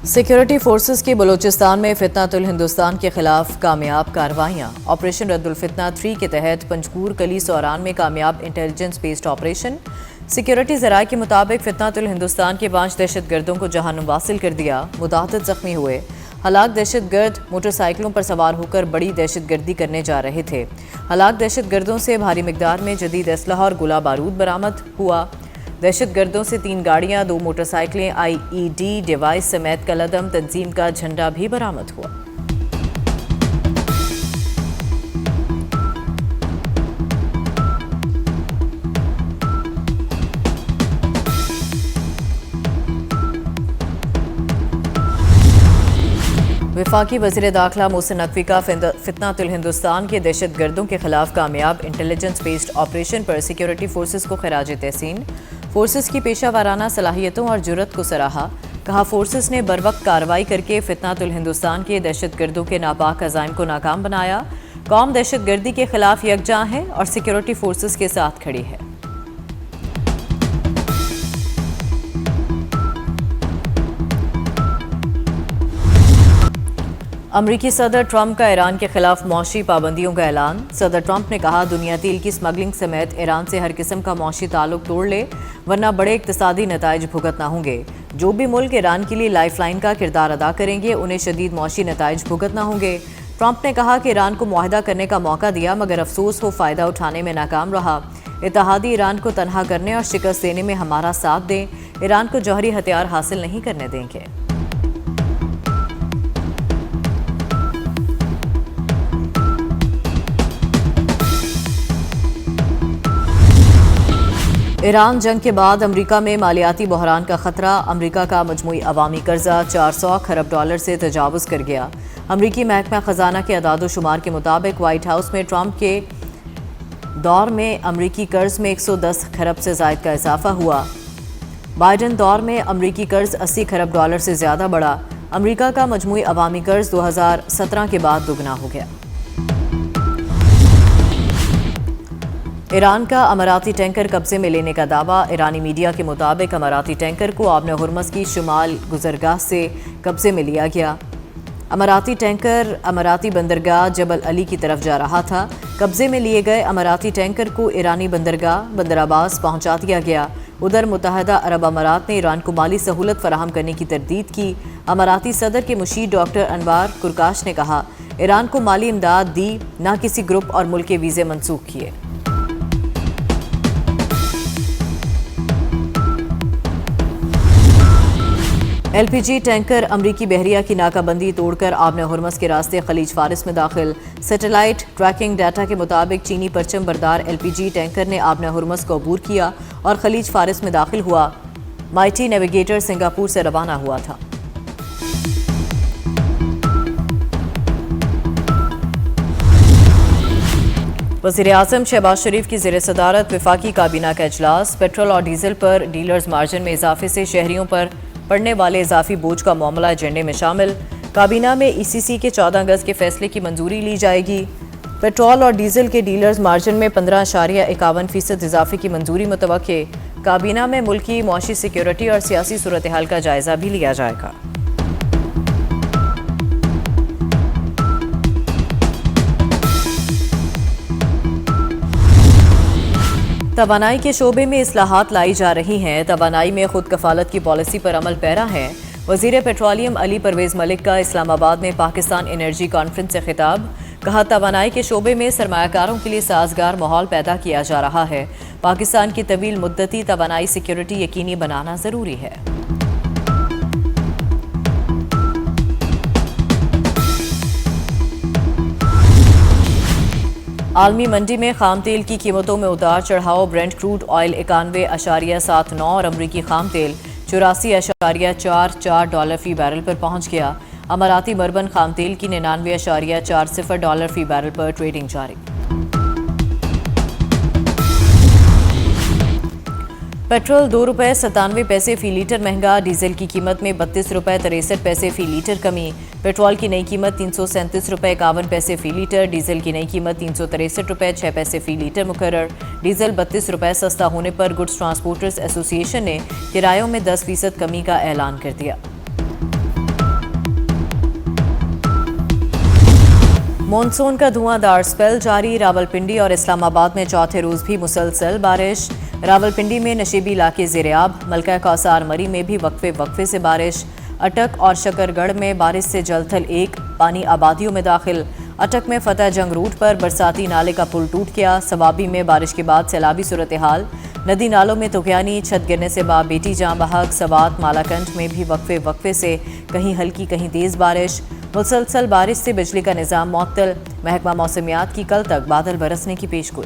Security forces की बलूचिस्तान में फितनातुल हिंदुस्तान के खिलाफ कामयाब कार्रवाइयाँ। ऑपरेशन रद्दुल फितना 3 के तहत पंजकूर कली सौरान में कामयाब इंटेलिजेंस बेस्ड ऑपरेशन। सिक्योरिटी ज़राए के मुताबिक फितनातुल हिंदुस्तान के 5 दहशतगर्दों को जहानुम वासिल कर दिया। मुतादिद जख्मी हुए। हलाक दहशतगर्द मोटरसाइकिलों पर सवार होकर बड़ी दहशतगर्दी करने जा रहे थे। हलाक दहशतगर्दों से भारी मिकदार में जदीद असलहा और गोला बारूद बरामद हुआ। दहशतगर्दों से 3 गाड़ियां, 2 मोटरसाइकिलें, IED डिवाइस समेत कलअदम तंजीम का झंडा भी बरामद हुआ। वफाकी वज़ीर दाखिला मोहसिन नकवी का फितनातुल हिंदुस्तान के दहशतगर्दों के खिलाफ कामयाब इंटेलिजेंस बेस्ड ऑपरेशन पर सिक्योरिटी फोर्सेस को खराज तहसीन। फोर्सेस की पेशा वाराना सलाहियतों और जुर्रत को सराहा। कहा, फोर्सेस ने बरवक्त कार्रवाई करके फितनातुल हिंदुस्तान के दहशतगर्दों के नापाक अज़ाइम को नाकाम बनाया। कौम दहशतगर्दी के खिलाफ यकजां है और सिक्योरिटी फोर्सेस के साथ खड़ी है। अमरीकी सदर ट्रंप का ईरान के खिलाफ मौशी पाबंदियों का ऐलान। सदर ट्रंप ने कहा, दुनिया तेल की स्मगलिंग समेत ईरान से हर किस्म का मौशी ताल्लुक तोड़ ले, वरना बड़े इक्तिसादी नताइज भुगतना होंगे। जो भी मुल्क ईरान के लिए लाइफलाइन का किरदार अदा करेंगे, उन्हें शदीद मौशी नताइज भुगतना होंगे। ट्रंप ने कहा कि ईरान को मुआहदा करने का मौका दिया, मगर अफसोस हो फ़ायदा उठाने में नाकाम रहा। इत्तेहादी ईरान को तनहा करने और शिकस्त देने में हमारा साथ दें। ईरान को जौहरी हथियार हासिल नहीं करने देंगे। ईरान जंग के बाद अमरीका में मालियाती बहरान का खतरा। अमरीका का मजमूई अवामी कर्जा 400 खरब डॉलर से तजावुज़ कर गया। अमरीकी महकमा ख़जाना के अदाद शुमार के मुताबिक वाइट हाउस में ट्रंप के दौर में अमरीकी कर्ज में 110 खरब से ज़ायद का इजाफा हुआ। बाइडन दौर में अमरीकी कर्ज 80 खरब डॉलर से ज़्यादा बढ़ा। अमरीका का मजमूई अवामी कर्ज 2017 के बाद दुगना हो गया। ईरान का अमाराती टैंकर कब्जे में लेने का दावा। ईरानी मीडिया के मुताबिक अमाराती टैंकर को आबन हुर्मस की शुमाल गुजरगाह से कब्जे में लिया गया। अमाराती टैंकर अमाराती बंदरगाह जबल अली की तरफ जा रहा था। कब्जे में लिए गए अमाराती टैंकर को ईरानी बंदरगाह बंदर अब्बास पहुंचा दिया गया। उधर मुत्तहदा अरब अमारात ने ईरान को माली सहूलत फराहम करने की तरदीद की। अमाराती सदर के मुशीर डॉक्टर अनवार कुरकाश ने कहा, ईरान को माली इमदाद दी, न किसी ग्रुप और मुल्क के वीज़े मनसूख किए। LPG टैंकर अमरीकी बहरिया की नाकाबंदी तोड़कर आबन हुर्मस के रास्ते खलीज फारिस में दाखिल। सैटेलाइट ट्रैकिंग डाटा के मुताबिक चीनी परचम बरदार LPG टैंकर ने आबन हुर्मस को अबूर किया और खलीज फारिस में दाखिल हुआ। माइटी नेविगेटर सिंगापुर से रवाना हुआ था। वज़ीर आज़म शहबाज शरीफ की ज़ेर सदारत वफाकी काबीना का इजलास। पेट्रोल और डीजल पर डीलर्स मार्जिन में इजाफे से शहरियों पर पड़ने वाले इजाफी बोझ का मामला एजेंडे में शामिल। काबीना में ECC के 14 अगस्त के फैसले की मंजूरी ली जाएगी। पेट्रोल और डीजल के डीलर्स मार्जिन में 15.51% इजाफे की मंजूरी मुतवक्के। काबीना में मुल्की मुआशी सिक्योरिटी और सियासी सूरत हाल का जायजा भी लिया जाएगा। तवानाई के शोबे में इस्लाहात लाई जा रही हैं। तवानाई में खुद कफालत की पॉलिसी पर अमल पैरा है। वज़ीर पेट्रोलियम अली परवेज़ मलिक का इस्लामाबाद में पाकिस्तान एनर्जी कॉन्फ्रेंस से खिताब। कहा, तवानाई के शोबे में सरमायाकारों के लिए साजगार माहौल पैदा किया जा रहा है। पाकिस्तान की तवील मुद्दती तवानाई सिक्योरिटी यकीनी बनाना ज़रूरी है। आलमी मंडी में खाम तेल की कीमतों में उतार चढ़ाव। ब्रेंट क्रूड ऑयल 91.79 और अमरीकी खाम तेल 84.44 डॉलर फी बैरल पर पहुंच गया। अमाराती मरबन खाम तेल की 99.40 डॉलर फी बैरल पर ट्रेडिंग जारी। पेट्रोल ₹2.97 फी लीटर महंगा। डीजल की कीमत में ₹32.63 फी लीटर कमी। पेट्रोल की नई कीमत ₹337.51 फी लीटर। डीजल की नई कीमत ₹363.06 फी लीटर मुकर्रर। डीजल ₹32 सस्ता होने पर गुड्स ट्रांसपोर्टर्स एसोसिएशन ने किरायों में 10% कमी का ऐलान कर दिया। मॉनसून का धुआंधार स्पेल जारी, रावलपिंडी और इस्लामाबाद में चौथे रोज भी मुसलसल बारिश। रावलपिंडी में नशीबी इलाके ज़ेर-ए-आब, मलका कौसार मरी में भी वक्फे से बारिश। अटक और शकरगढ़ में बारिश से जलथल एक, पानी आबादियों में दाखिल। अटक में फतेह जंग रूट पर बरसाती नाले का पुल टूट गया। सवाबी में बारिश के बाद सैलाबी सूरत हाल, नदी नालों में तुगयानी, छत गिरने से बाप बेटी जाँ बहक। सवात मालाकंड में भी वक्फे से कहीं हल्की कहीं तेज़ बारिश। मुसलसल बारिश से बिजली का निज़ाम मुअत्तल। महकमा मौसमियात की कल तक बादल बरसने की पेशगोई।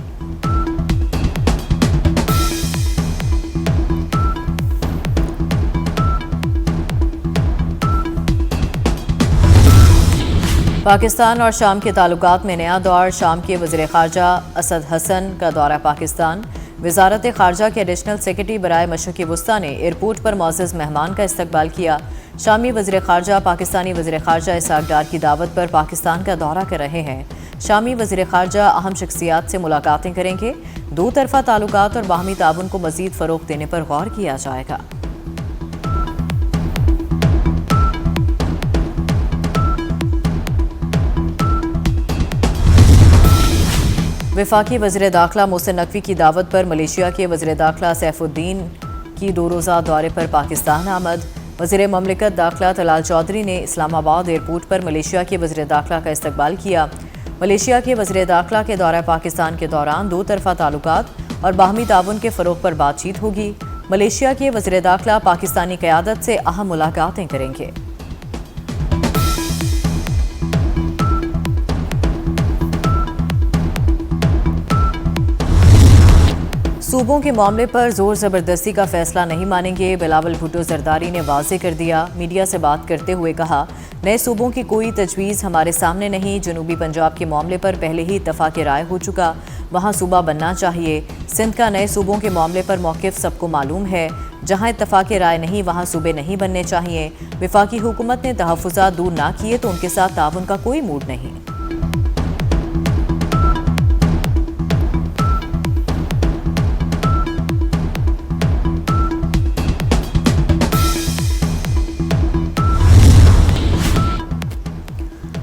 पाकिस्तान और शाम के ताल्लुकात में नया दौर, शाम के वज़ीर ख़ारजा असद हसन का दौरा पाकिस्तान। वज़ारत ख़ारजा के एडिशनल सेक्रेटरी बराए मशरिक़ी वस्ता ने एयरपोर्ट पर मौज़ज़ मेहमान का इस्तकबाल किया। शामी वज़ीर ख़ारजा पाकिस्तानी वज़ीर ख़ारजा इसहाक़ डार की दावत पर पाकिस्तान का दौरा कर रहे हैं। शामी वज़ीर ख़ारजा अहम शख्सियात से मुलाकातें करेंगे। दो तरफ़ा ताल्लुकात और बाहमी ताउन को मज़ीद फ़रोग़ देने पर गौर किया जाएगा। वफाकी वज़ीर दाखिला मोहसिन नकवी की दावत पर मलेशिया के वज़ीर दाखिला सैफुद्दीन की 2 रोज़ा दौरे पर पाकिस्तान आमद। वज़ीर ममलिकत दाखिला तलाल चौधरी ने इस्लामाबाद एयरपोर्ट पर मलेशिया के वज़ीर दाखिला का इस्तकबाल किया। मलेशिया के वज़ीर दाखिला के दौरा पाकिस्तान के दौरान दो तरफ़ा ताल्लुकात और बाहमी ताउन के फ़रोग़ पर बातचीत होगी। मलेशिया के वज़ीर दाखिला पाकिस्तानी क़यादत से अहम मुलाकातें करेंगे। सूबों के मामले पर जोर ज़बरदस्ती का फैसला नहीं मानेंगे, बिलावल भुट्टो जरदारी ने वाज़े कर दिया। मीडिया से बात करते हुए कहा, नए सूबों की कोई तजवीज़ हमारे सामने नहीं। जनूबी पंजाब के मामले पर पहले ही इत्तफ़ाक़ राय हो चुका, वहाँ सूबा बनना चाहिए। सिंध का नए सूबों के मामले पर मौक़िफ़ सबको मालूम है, जहाँ इत्तफ़ाक़ राय नहीं वहाँ सूबे नहीं बनने चाहिए। वफाकी हुकूमत ने तहफ़्फ़ुज़ात दूर ना किए तो उनके साथ ताउन का कोई मूड नहीं।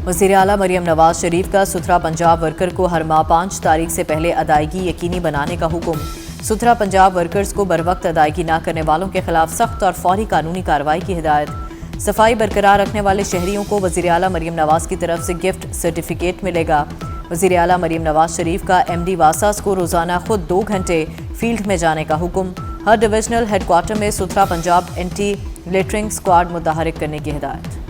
वज़ीर आला मरियम नवाज शरीफ का सुथरा पंजाब वर्कर को हर माह 5 तारीख से पहले अदायगी यकीनी बनाने का हुक्म। सुथरा पंजाब वर्कर्स को बरवक्त अदायगी न करने वालों के खिलाफ सख्त और फौरी कानूनी कार्रवाई की हिदायत। सफाई बरकरार रखने वाले शहरियों को वज़ीर आला मरियम नवाज की तरफ से गिफ्ट सर्टिफिकेट मिलेगा। वज़ीर आला मरियम नवाज शरीफ का MD वासास को रोज़ाना खुद 2 घंटे फील्ड में जाने का हुक्म। हर डिविजनल हेडक्वार्टर में सुथरा पंजाब एंटी लिटरिंग स्क्वाड मुतहरिक करने की हिदायत।